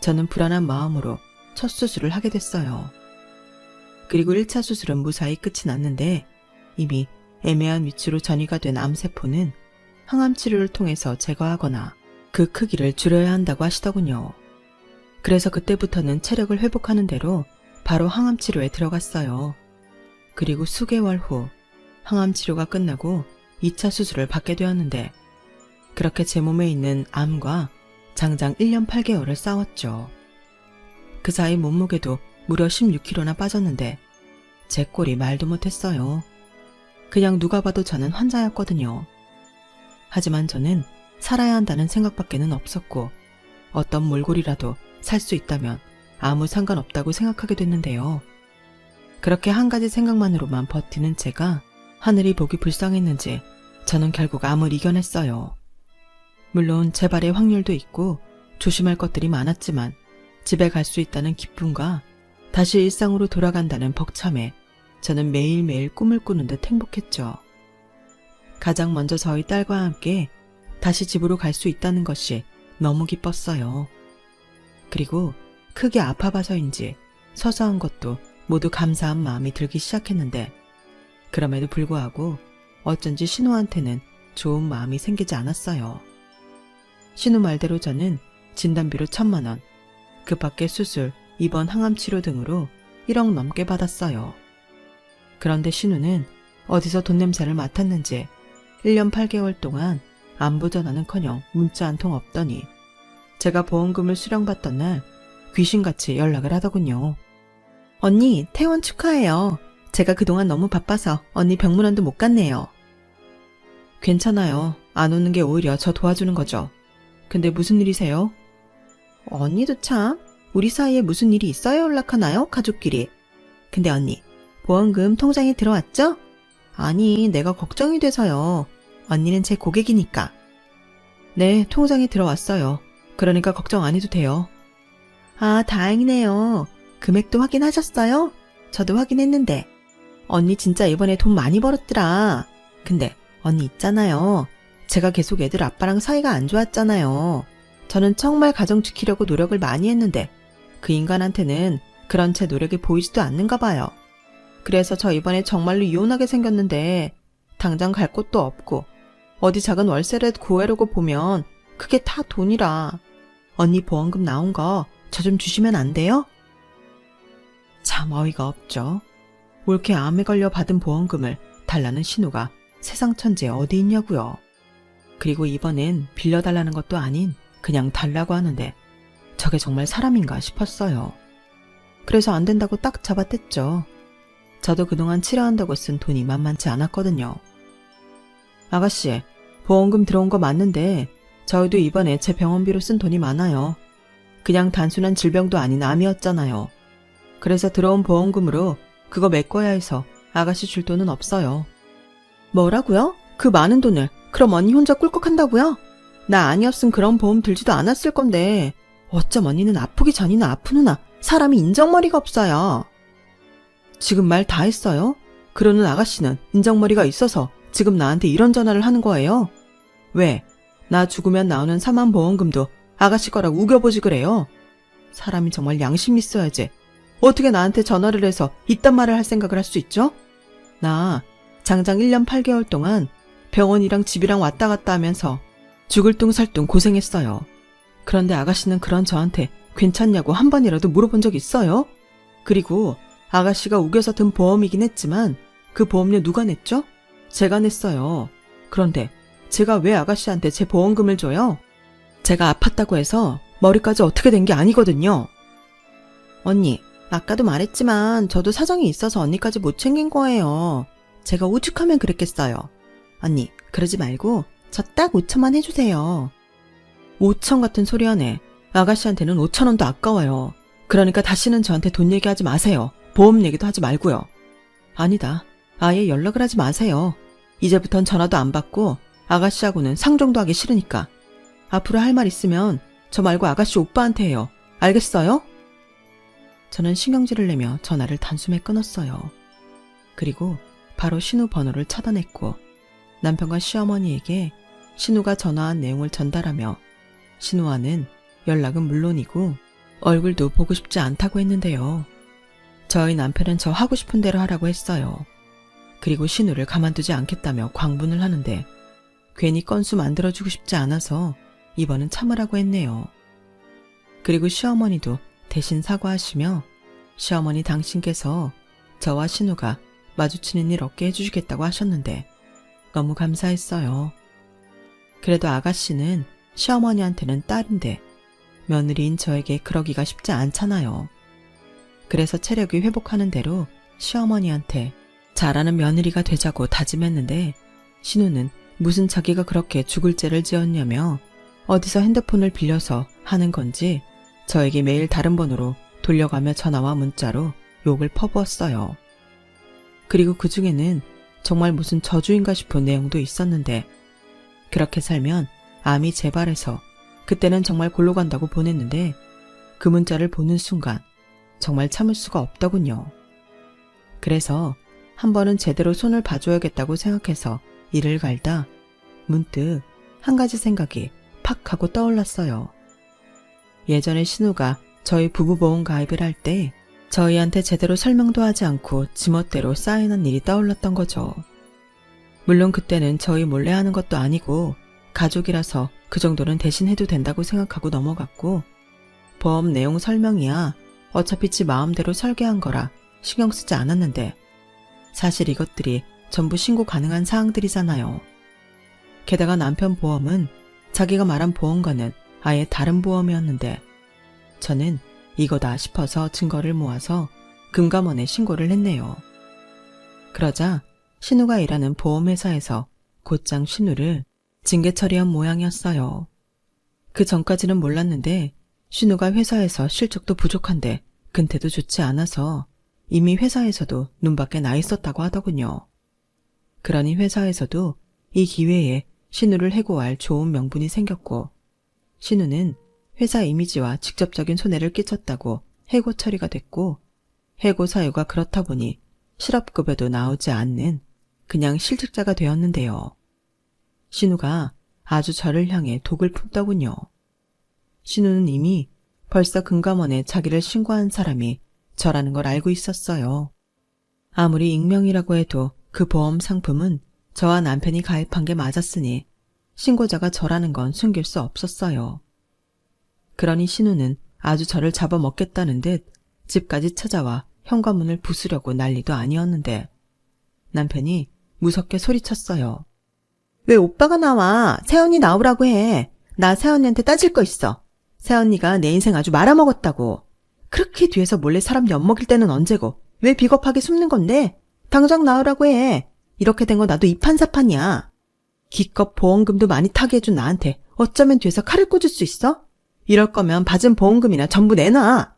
저는 불안한 마음으로 첫 수술을 하게 됐어요. 그리고 1차 수술은 무사히 끝이 났는데 이미 애매한 위치로 전이가 된 암세포는 항암 치료를 통해서 제거하거나 그 크기를 줄여야 한다고 하시더군요. 그래서 그때부터는 체력을 회복하는 대로 바로 항암 치료에 들어갔어요. 그리고 수개월 후 항암 치료가 끝나고 2차 수술을 받게 되었는데 그렇게 제 몸에 있는 암과 장장 1년 8개월을 싸웠죠. 그 사이 몸무게도 무려 16kg나 빠졌는데 제 꼴이 말도 못했어요. 그냥 누가 봐도 저는 환자였거든요. 하지만 저는 살아야 한다는 생각밖에는 없었고 어떤 몰골이라도 살 수 있다면 아무 상관없다고 생각하게 됐는데요. 그렇게 한 가지 생각만으로만 버티는 제가 하늘이 보기 불쌍했는지 저는 결국 암을 이겨냈어요. 물론 재발의 확률도 있고 조심할 것들이 많았지만 집에 갈 수 있다는 기쁨과 다시 일상으로 돌아간다는 벅참에 저는 매일매일 꿈을 꾸는 듯 행복했죠. 가장 먼저 저희 딸과 함께 다시 집으로 갈 수 있다는 것이 너무 기뻤어요. 그리고 크게 아파봐서인지 서서한 것도 모두 감사한 마음이 들기 시작했는데 그럼에도 불구하고 어쩐지 신우한테는 좋은 마음이 생기지 않았어요. 신우 말대로 저는 진단비로 1,000만 원, 그 밖에 수술, 입원, 항암치료 등으로 1억 넘게 받았어요. 그런데 신우는 어디서 돈 냄새를 맡았는지 1년 8개월 동안 안부 전화는커녕 문자 한 통 없더니 제가 보험금을 수령받던 날 귀신같이 연락을 하더군요. 언니, 퇴원 축하해요. 제가 그동안 너무 바빠서 언니 병문안도 못 갔네요. 괜찮아요. 안 오는 게 오히려 저 도와주는 거죠. 근데 무슨 일이세요? 언니도 참, 우리 사이에 무슨 일이 있어야 연락하나요? 가족끼리. 근데 언니, 보험금 통장에 들어왔죠? 아니, 내가 걱정이 돼서요. 언니는 제 고객이니까. 네, 통장에 들어왔어요. 그러니까 걱정 안 해도 돼요. 아, 다행이네요. 금액도 확인하셨어요? 저도 확인했는데. 언니 진짜 이번에 돈 많이 벌었더라. 근데 언니 있잖아요. 제가 계속 애들 아빠랑 사이가 안 좋았잖아요. 저는 정말 가정 지키려고 노력을 많이 했는데 그 인간한테는 그런 제 노력이 보이지도 않는가 봐요. 그래서 저 이번에 정말로 이혼하게 생겼는데 당장 갈 곳도 없고 어디 작은 월세를 구하려고 보면 그게 다 돈이라. 언니 보험금 나온 거 저 좀 주시면 안 돼요? 참 어이가 없죠. 올케 암에 걸려 받은 보험금을 달라는 신우가 세상 천지에 어디 있냐고요. 그리고 이번엔 빌려달라는 것도 아닌 그냥 달라고 하는데 저게 정말 사람인가 싶었어요. 그래서 안 된다고 딱 잡아댔죠. 저도 그동안 치료한다고 쓴 돈이 만만치 않았거든요. 아가씨, 보험금 들어온 거 맞는데 저희도 이번에 제 병원비로 쓴 돈이 많아요. 그냥 단순한 질병도 아닌 암이었잖아요. 그래서 들어온 보험금으로 그거 메꿔야 해서 아가씨 줄 돈은 없어요. 뭐라고요? 그 많은 돈을 그럼 언니 혼자 꿀꺽한다고요? 나 아니었음 그런 보험 들지도 않았을 건데 어쩜 언니는 아프기 전이나 아프느나 사람이 인정머리가 없어요. 지금 말 다 했어요? 그러는 아가씨는 인정머리가 있어서 지금 나한테 이런 전화를 하는 거예요? 왜? 나 죽으면 나오는 사망보험금도 아가씨 거라고 우겨보지 그래요? 사람이 정말 양심 있어야지. 어떻게 나한테 전화를 해서 이딴 말을 할 생각을 할 수 있죠? 나 장장 1년 8개월 동안 병원이랑 집이랑 왔다 갔다 하면서 죽을 둥 살 둥 고생했어요. 그런데 아가씨는 그런 저한테 괜찮냐고 한 번이라도 물어본 적 있어요? 그리고 아가씨가 우겨서 든 보험이긴 했지만 그 보험료 누가 냈죠? 제가 냈어요. 그런데 제가 왜 아가씨한테 제 보험금을 줘요? 제가 아팠다고 해서 머리까지 어떻게 된 게 아니거든요. 언니, 아까도 말했지만 저도 사정이 있어서 언니까지 못 챙긴 거예요. 제가 오죽하면 그랬겠어요. 언니, 그러지 말고 저 딱 5천만 해주세요. 5천 같은 소리 하네. 아가씨한테는 5천 원도 아까워요. 그러니까 다시는 저한테 돈 얘기하지 마세요. 보험 얘기도 하지 말고요. 아니다. 아예 연락을 하지 마세요. 이제부턴 전화도 안 받고 아가씨하고는 상종도 하기 싫으니까. 앞으로 할 말 있으면 저 말고 아가씨 오빠한테 해요. 알겠어요? 저는 신경질을 내며 전화를 단숨에 끊었어요. 그리고 바로 신우 번호를 차단했고 남편과 시어머니에게 신우가 전화한 내용을 전달하며 신우와는 연락은 물론이고 얼굴도 보고 싶지 않다고 했는데요. 저희 남편은 저 하고 싶은 대로 하라고 했어요. 그리고 신우를 가만두지 않겠다며 광분을 하는데 괜히 건수 만들어주고 싶지 않아서 이번은 참으라고 했네요. 그리고 시어머니도 대신 사과하시며 시어머니 당신께서 저와 신우가 마주치는 일 없게 해주시겠다고 하셨는데 너무 감사했어요. 그래도 아가씨는 시어머니한테는 딸인데 며느리인 저에게 그러기가 쉽지 않잖아요. 그래서 체력이 회복하는 대로 시어머니한테 잘하는 며느리가 되자고 다짐했는데 신우는 무슨 자기가 그렇게 죽을 죄를 지었냐며 어디서 핸드폰을 빌려서 하는 건지 저에게 매일 다른 번호로 돌려가며 전화와 문자로 욕을 퍼부었어요. 그리고 그 중에는 정말 무슨 저주인가 싶은 내용도 있었는데 그렇게 살면 암이 재발해서 그때는 정말 골로 간다고 보냈는데 그 문자를 보는 순간 정말 참을 수가 없더군요. 그래서 한 번은 제대로 손을 봐줘야겠다고 생각해서 이를 갈다 문득 한 가지 생각이 팍 하고 떠올랐어요. 예전에 신우가 저희 부부보험 가입을 할 때 저희한테 제대로 설명도 하지 않고 지멋대로 쌓이는 일이 떠올랐던 거죠. 물론 그때는 저희 몰래 하는 것도 아니고 가족이라서 그 정도는 대신 해도 된다고 생각하고 넘어갔고, 보험 내용 설명이야 어차피 지 마음대로 설계한 거라 신경 쓰지 않았는데, 사실 이것들이 전부 신고 가능한 사항들이잖아요. 게다가 남편 보험은 자기가 말한 보험과는 아예 다른 보험이었는데, 저는 이거다 싶어서 증거를 모아서 금감원에 신고를 했네요. 그러자 신우가 일하는 보험회사에서 곧장 신우를 징계 처리한 모양이었어요. 그 전까지는 몰랐는데 신우가 회사에서 실적도 부족한데 근태도 좋지 않아서 이미 회사에서도 눈밖에 나 있었다고 하더군요. 그러니 회사에서도 이 기회에 신우를 해고할 좋은 명분이 생겼고, 신우는 회사 이미지와 직접적인 손해를 끼쳤다고 해고 처리가 됐고, 해고 사유가 그렇다 보니 실업급여도 나오지 않는 그냥 실직자가 되었는데요. 신우가 아주 저를 향해 독을 품더군요. 신우는 이미 벌써 금감원에 자기를 신고한 사람이 저라는 걸 알고 있었어요. 아무리 익명이라고 해도 그 보험 상품은 저와 남편이 가입한 게 맞았으니 신고자가 저라는 건 숨길 수 없었어요. 그러니 신우는 아주 저를 잡아먹겠다는 듯 집까지 찾아와 현관문을 부수려고 난리도 아니었는데, 남편이 무섭게 소리쳤어요. 왜 오빠가 나와? 새언니 나오라고 해. 나 새언니한테 따질 거 있어. 새언니가 내 인생 아주 말아먹었다고. 그렇게 뒤에서 몰래 사람 엿먹일 때는 언제고 왜 비겁하게 숨는 건데? 당장 나오라고 해. 이렇게 된 거 나도 이판사판이야. 기껏 보험금도 많이 타게 해준 나한테 어쩌면 뒤에서 칼을 꽂을 수 있어? 이럴 거면 받은 보험금이나 전부 내놔.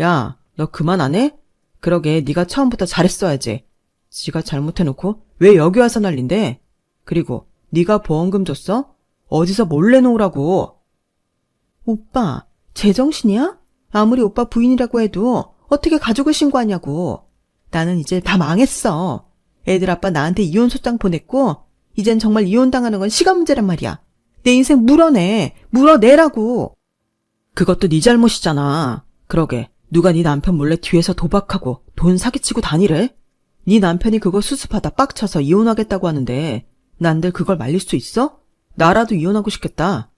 야, 너 그만 안 해? 그러게 네가 처음부터 잘했어야지. 지가 잘못해놓고 왜 여기 와서 난린데? 그리고 네가 보험금 줬어? 어디서 몰래 놓으라고. 오빠, 제정신이야? 아무리 오빠 부인이라고 해도 어떻게 가족을 신고하냐고. 나는 이제 다 망했어. 애들 아빠 나한테 이혼 소장 보냈고 이젠 정말 이혼당하는 건 시간 문제란 말이야. 내 인생 물어내라고. 그것도 네 잘못이잖아. 그러게 누가 네 남편 몰래 뒤에서 도박하고 돈 사기치고 다니래? 네 남편이 그거 수습하다 빡쳐서 이혼하겠다고 하는데 난들 그걸 말릴 수 있어? 나라도 이혼하고 싶겠다.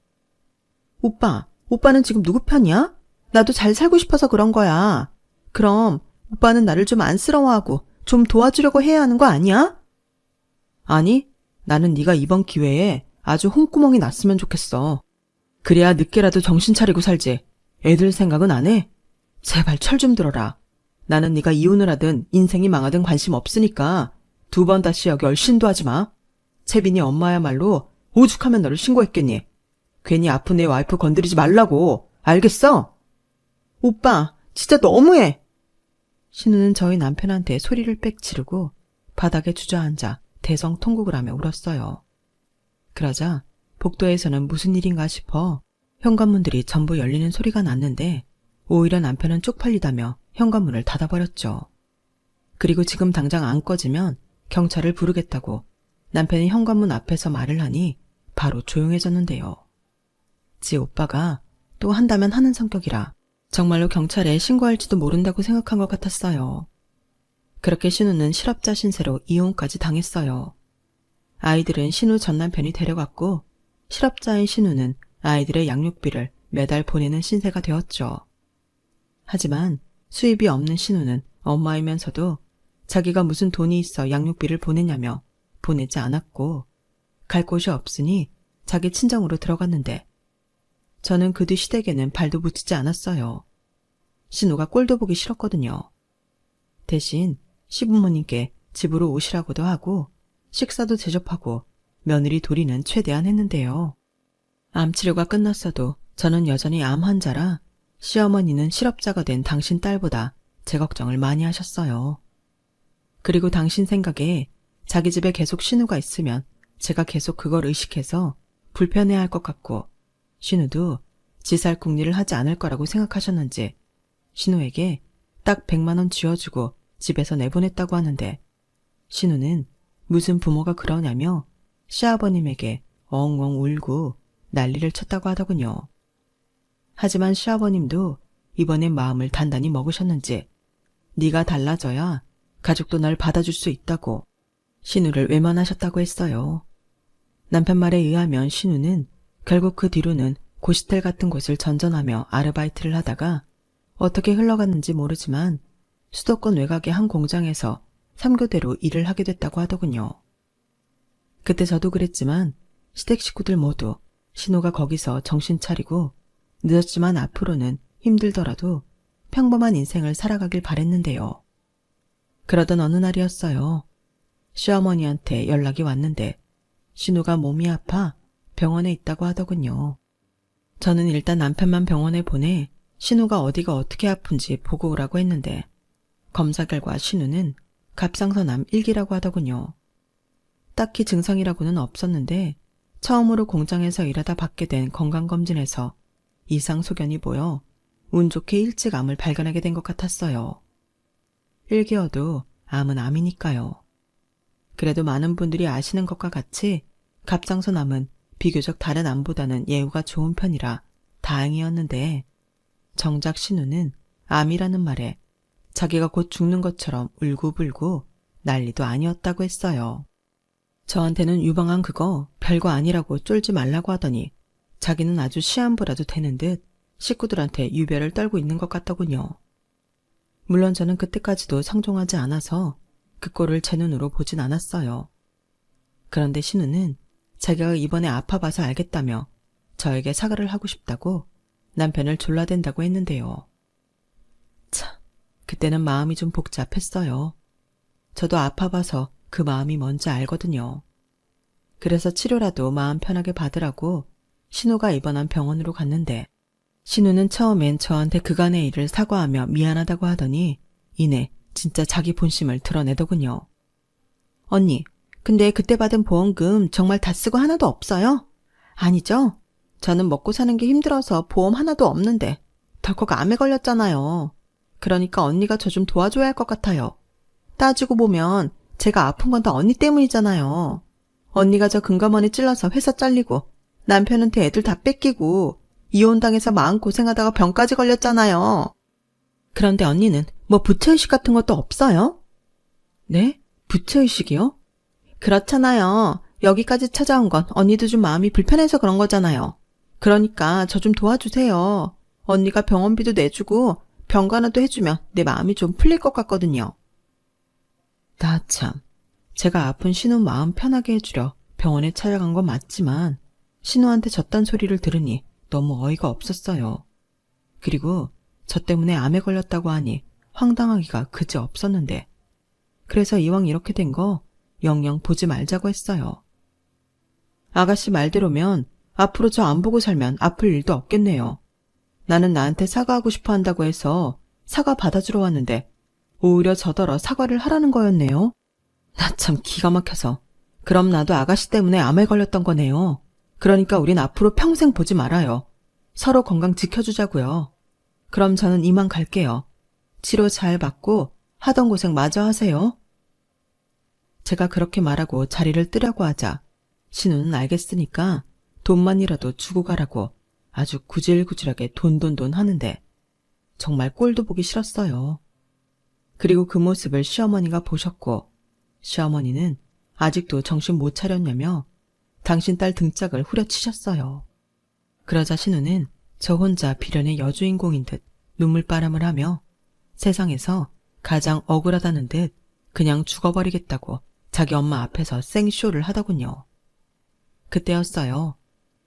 오빠는 지금 누구 편이야? 나도 잘 살고 싶어서 그런 거야. 그럼 오빠는 나를 좀 안쓰러워하고 좀 도와주려고 해야 하는 거 아니야? 아니, 나는 네가 이번 기회에 아주 홍구멍이 났으면 좋겠어. 그래야 늦게라도 정신 차리고 살지. 애들 생각은 안 해? 제발 철 좀 들어라. 나는 네가 이혼을 하든 인생이 망하든 관심 없으니까 2번 다시 여기 얼씬도 하지 마. 채빈이 엄마야말로 오죽하면 너를 신고했겠니. 괜히 아픈 내 와이프 건드리지 말라고. 알겠어? 오빠, 진짜 너무해. 신우는 저희 남편한테 소리를 빽 지르고 바닥에 주저앉아 대성통곡을 하며 울었어요. 그러자 복도에서는 무슨 일인가 싶어 현관문들이 전부 열리는 소리가 났는데, 오히려 남편은 쪽팔리다며 현관문을 닫아버렸죠. 그리고 지금 당장 안 꺼지면 경찰을 부르겠다고 남편이 현관문 앞에서 말을 하니 바로 조용해졌는데요. 지 오빠가 또 한다면 하는 성격이라 정말로 경찰에 신고할지도 모른다고 생각한 것 같았어요. 그렇게 신우는 실업자 신세로 이혼까지 당했어요. 아이들은 신우 전 남편이 데려갔고, 실업자인 신우는 아이들의 양육비를 매달 보내는 신세가 되었죠. 하지만 수입이 없는 신우는 엄마이면서도 자기가 무슨 돈이 있어 양육비를 보내냐며 보내지 않았고, 갈 곳이 없으니 자기 친정으로 들어갔는데, 저는 그 뒤 시댁에는 발도 붙이지 않았어요. 신우가 꼴도 보기 싫었거든요. 대신 시부모님께 집으로 오시라고도 하고 식사도 대접하고 며느리 도리는 최대한 했는데요. 암 치료가 끝났어도 저는 여전히 암 환자라 시어머니는 실업자가 된 당신 딸보다 제 걱정을 많이 하셨어요. 그리고 당신 생각에 자기 집에 계속 신우가 있으면 제가 계속 그걸 의식해서 불편해할 것 같고, 신우도 지살 궁리를 하지 않을 거라고 생각하셨는지 신우에게 딱 100만 원 쥐어주고 집에서 내보냈다고 하는데, 신우는 무슨 부모가 그러냐며 시아버님에게 엉엉 울고 난리를 쳤다고 하더군요. 하지만 시아버님도 이번엔 마음을 단단히 먹으셨는지 네가 달라져야 가족도 널 받아줄 수 있다고 신우를 외면하셨다고 했어요. 남편 말에 의하면 신우는 결국 그 뒤로는 고시텔 같은 곳을 전전하며 아르바이트를 하다가 어떻게 흘러갔는지 모르지만 수도권 외곽의 한 공장에서 3교대로 일을 하게 됐다고 하더군요. 그때 저도 그랬지만 시댁 식구들 모두 신우가 거기서 정신 차리고 늦었지만 앞으로는 힘들더라도 평범한 인생을 살아가길 바랬는데요. 그러던 어느 날이었어요. 시어머니한테 연락이 왔는데 신우가 몸이 아파 병원에 있다고 하더군요. 저는 일단 남편만 병원에 보내 신우가 어디가 어떻게 아픈지 보고 오라고 했는데 검사 결과 신우는 갑상선암 1기라고 하더군요. 딱히 증상이라고는 없었는데 처음으로 공장에서 일하다 받게 된 건강검진에서 이상 소견이 보여 운 좋게 일찍 암을 발견하게 된 것 같았어요. 1기여도 암은 암이니까요. 그래도 많은 분들이 아시는 것과 같이 갑상선암은 비교적 다른 암보다는 예후가 좋은 편이라 다행이었는데 정작 신우는 암이라는 말에 자기가 곧 죽는 것처럼 울고불고 난리도 아니었다고 했어요. 저한테는 유방암 그거 별거 아니라고 쫄지 말라고 하더니 자기는 아주 시한부라도 되는 듯 식구들한테 유별을 떨고 있는 것 같더군요. 물론 저는 그때까지도 상종하지 않아서 그 꼴을 제 눈으로 보진 않았어요. 그런데 신우는 자기가 이번에 아파봐서 알겠다며 저에게 사과를 하고 싶다고 남편을 졸라댄다고 했는데요. 참, 그때는 마음이 좀 복잡했어요. 저도 아파봐서 그 마음이 뭔지 알거든요. 그래서 치료라도 마음 편하게 받으라고 신우가 입원한 병원으로 갔는데 신우는 처음엔 저한테 그간의 일을 사과하며 미안하다고 하더니 이내 진짜 자기 본심을 드러내더군요. 언니, 근데 그때 받은 보험금 정말 다 쓰고 하나도 없어요? 아니죠? 저는 먹고 사는 게 힘들어서 보험 하나도 없는데 덜컥 암에 걸렸잖아요. 그러니까 언니가 저 좀 도와줘야 할 것 같아요. 따지고 보면 제가 아픈 건 다 언니 때문이잖아요. 언니가 저 금감원에 찔러서 회사 잘리고 남편한테 애들 다 뺏기고 이혼당해서 마음고생하다가 병까지 걸렸잖아요. 그런데 언니는 뭐 부채의식 같은 것도 없어요? 네? 부채의식이요? 그렇잖아요. 여기까지 찾아온 건 언니도 좀 마음이 불편해서 그런 거잖아요. 그러니까 저 좀 도와주세요. 언니가 병원비도 내주고 병간호도 해주면 내 마음이 좀 풀릴 것 같거든요. 나 참, 제가 아픈 신우 마음 편하게 해주려 병원에 찾아간 건 맞지만 신우한테 졌단 소리를 들으니 너무 어이가 없었어요. 그리고 저 때문에 암에 걸렸다고 하니 황당하기가 그지 없었는데 그래서 이왕 이렇게 된 거 영영 보지 말자고 했어요. 아가씨 말대로면 앞으로 저 안 보고 살면 아플 일도 없겠네요. 나는 나한테 사과하고 싶어 한다고 해서 사과 받아주러 왔는데 오히려 저더러 사과를 하라는 거였네요. 나 참 기가 막혀서. 그럼 나도 아가씨 때문에 암에 걸렸던 거네요. 그러니까 우린 앞으로 평생 보지 말아요. 서로 건강 지켜주자고요. 그럼 저는 이만 갈게요. 치료 잘 받고 하던 고생 마저 하세요. 제가 그렇게 말하고 자리를 뜨려고 하자 신우는 알겠으니까 돈만이라도 주고 가라고 아주 구질구질하게 돈 하는데 정말 꼴도 보기 싫었어요. 그리고 그 모습을 시어머니가 보셨고 시어머니는 아직도 정신 못 차렸냐며 당신 딸 등짝을 후려치셨어요. 그러자 신우는 저 혼자 비련의 여주인공인 듯 눈물바람을 하며 세상에서 가장 억울하다는 듯 그냥 죽어버리겠다고 자기 엄마 앞에서 생쇼를 하더군요. 그때였어요.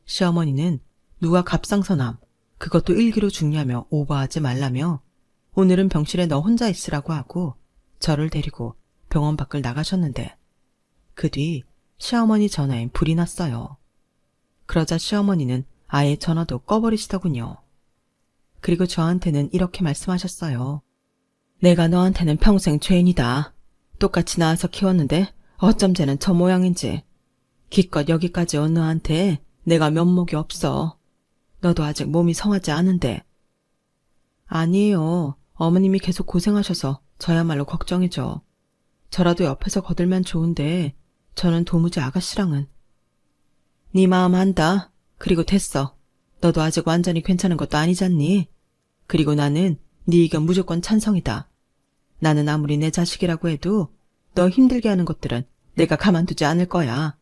시어머니는 누가 갑상선암, 그것도 1기로 죽냐며 오버하지 말라며 오늘은 병실에 너 혼자 있으라고 하고 저를 데리고 병원 밖을 나가셨는데 그 뒤 시어머니 전화엔 불이 났어요. 그러자 시어머니는 아예 전화도 꺼버리시더군요. 그리고 저한테는 이렇게 말씀하셨어요. 내가 너한테는 평생 죄인이다. 똑같이 낳아서 키웠는데 어쩜 쟤는 저 모양인지. 기껏 여기까지 온 너한테 내가 면목이 없어. 너도 아직 몸이 성하지 않은데. 아니에요. 어머님이 계속 고생하셔서 저야말로 걱정이죠. 저라도 옆에서 거들면 좋은데 저는 도무지 아가씨랑은. 네 마음 안다. 그리고 됐어. 너도 아직 완전히 괜찮은 것도 아니잖니. 그리고 나는 네 의견 무조건 찬성이다. 나는 아무리 내 자식이라고 해도 너 힘들게 하는 것들은 내가 가만두지 않을 거야.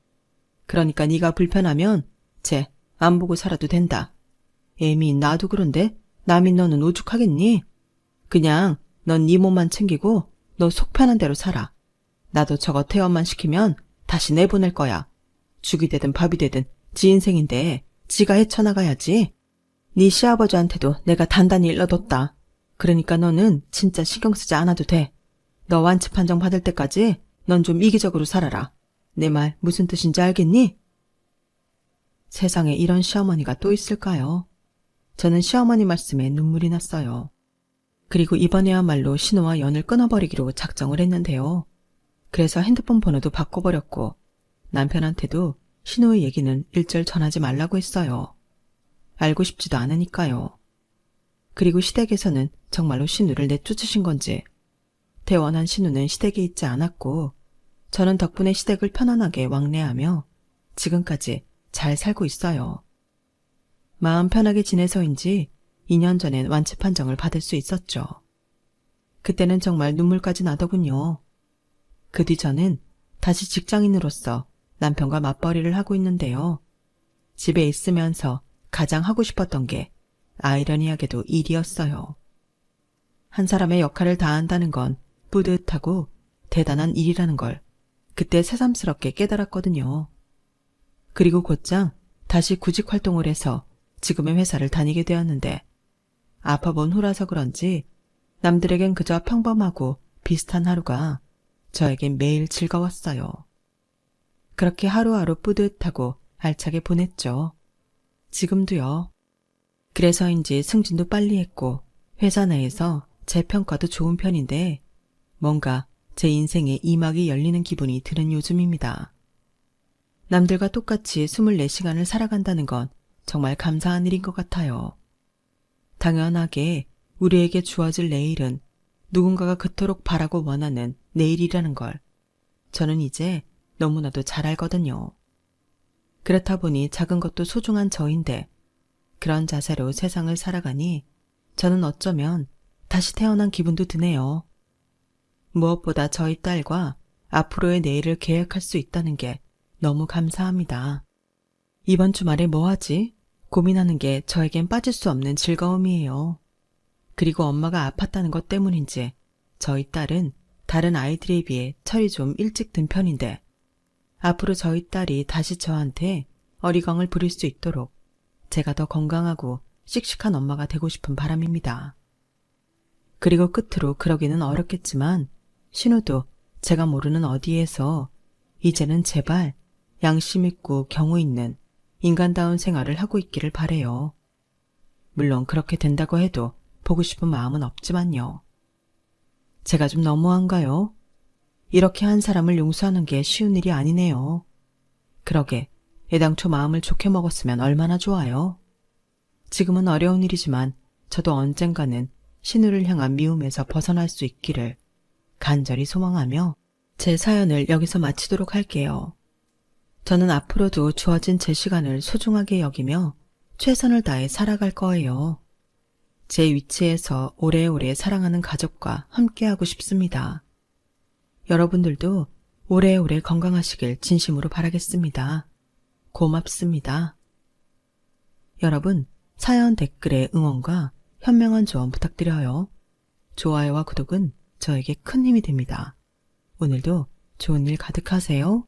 그러니까 네가 불편하면 쟤 안 보고 살아도 된다. 애미 나도 그런데 남인 너는 오죽하겠니? 그냥 넌 네 몸만 챙기고 너 속 편한 대로 살아. 나도 저거 퇴원만 시키면 다시 내보낼 거야. 죽이 되든 밥이 되든 지 인생인데 지가 헤쳐나가야지. 네 시아버지한테도 내가 단단히 일러뒀다. 그러니까 너는 진짜 신경 쓰지 않아도 돼. 너 완치 판정 받을 때까지 넌 좀 이기적으로 살아라. 내 말 무슨 뜻인지 알겠니? 세상에 이런 시어머니가 또 있을까요? 저는 시어머니 말씀에 눈물이 났어요. 그리고 이번에야말로 신우와 연을 끊어버리기로 작정을 했는데요. 그래서 핸드폰 번호도 바꿔버렸고 남편한테도 신우의 얘기는 일절 전하지 말라고 했어요. 알고 싶지도 않으니까요. 그리고 시댁에서는 정말로 신우를 내쫓으신 건지 태원한 신우는 시댁에 있지 않았고 저는 덕분에 시댁을 편안하게 왕래하며 지금까지 잘 살고 있어요. 마음 편하게 지내서인지 2년 전엔 완치 판정을 받을 수 있었죠. 그때는 정말 눈물까지 나더군요. 그 뒤 저는 다시 직장인으로서 남편과 맞벌이를 하고 있는데요. 집에 있으면서 가장 하고 싶었던 게 아이러니하게도 일이었어요. 한 사람의 역할을 다한다는 건 뿌듯하고 대단한 일이라는 걸 그때 새삼스럽게 깨달았거든요. 그리고 곧장 다시 구직 활동을 해서 지금의 회사를 다니게 되었는데 아파본 후라서 그런지 남들에겐 그저 평범하고 비슷한 하루가 저에겐 매일 즐거웠어요. 그렇게 하루하루 뿌듯하고 알차게 보냈죠. 지금도요. 그래서인지 승진도 빨리 했고 회사 내에서 제 평가도 좋은 편인데 뭔가 제 인생에 이막이 열리는 기분이 드는 요즘입니다. 남들과 똑같이 24시간을 살아간다는 건 정말 감사한 일인 것 같아요. 당연하게 우리에게 주어질 내일은 누군가가 그토록 바라고 원하는 내일이라는 걸 저는 이제 너무나도 잘 알거든요. 그렇다 보니 작은 것도 소중한 저인데 그런 자세로 세상을 살아가니 저는 어쩌면 다시 태어난 기분도 드네요. 무엇보다 저희 딸과 앞으로의 내일을 계획할 수 있다는 게 너무 감사합니다. 이번 주말에 뭐 하지? 고민하는 게 저에겐 빠질 수 없는 즐거움이에요. 그리고 엄마가 아팠다는 것 때문인지 저희 딸은 다른 아이들에 비해 철이 좀 일찍 든 편인데 앞으로 저희 딸이 다시 저한테 어리광을 부릴 수 있도록 제가 더 건강하고 씩씩한 엄마가 되고 싶은 바람입니다. 그리고 끝으로 그러기는 어렵겠지만 신우도 제가 모르는 어디에서 이제는 제발 양심 있고 경우 있는 인간다운 생활을 하고 있기를 바래요. 물론 그렇게 된다고 해도 보고 싶은 마음은 없지만요. 제가 좀 너무한가요? 이렇게 한 사람을 용서하는 게 쉬운 일이 아니네요. 그러게 애당초 마음을 좋게 먹었으면 얼마나 좋아요. 지금은 어려운 일이지만 저도 언젠가는 신우를 향한 미움에서 벗어날 수 있기를 간절히 소망하며 제 사연을 여기서 마치도록 할게요. 저는 앞으로도 주어진 제 시간을 소중하게 여기며 최선을 다해 살아갈 거예요. 제 위치에서 오래오래 사랑하는 가족과 함께하고 싶습니다. 여러분들도 오래오래 건강하시길 진심으로 바라겠습니다. 고맙습니다. 여러분, 사연 댓글에 응원과 현명한 조언 부탁드려요. 좋아요와 구독은 저에게 큰 힘이 됩니다. 오늘도 좋은 일 가득하세요.